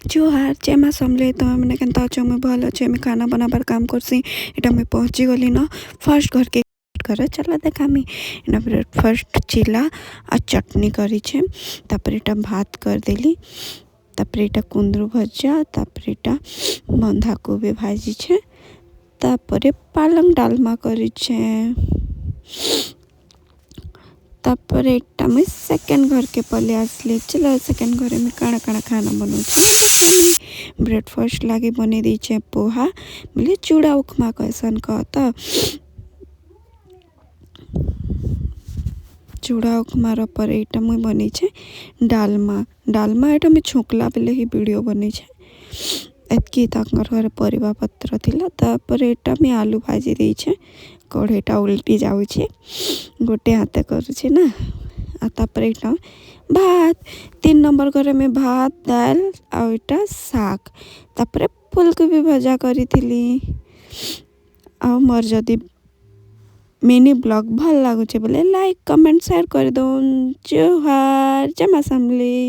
जोहार जय माँ समले तो मैंने कहता अच्छे मैं भल अच्छे मैं खाना बनाबार काम करसी एटा मैं पहुँची गली न फर्स्ट घर के करे चला देखामी एना फर्स्ट चिला आ चटनी करी छे तापर एटा भात कर देली तापर एटा कुंदरू भजा तापर एटा बंधा कोबी भाजी छे तापर पालंग डालमा करी छे तापर एटा मैं सेकेंड घर के पले आसली चलो सेकेंड घर में काଣା काଣା खाना बनाऊँ ब्रेकफास्ट लगे बने दी छे पोहा बोले चूड़ा उपमा कैसन कहता चूड़ा उपमा पर एटा मैं बनी छे डालमा डालमा एटा मैं छोकला बेले ही वीडियो बनी छे एतकी तांकर घर परिबा पत्र थिला तापर एटा मैं आलू भाजी दी छे कढ़ईटा उल्टी जाऊ छे गोटे हाथे करू छे ना आ तापर एटा भात 3 नंबर घरे में भात दाल आ एटा साग तापर फूलकोबी भजा करी थिली आ मोर जदी मिनी ब्लॉग भल लागुचे बोले लाइक कमेंट शेयर कर दो जोहार जय माँ समली।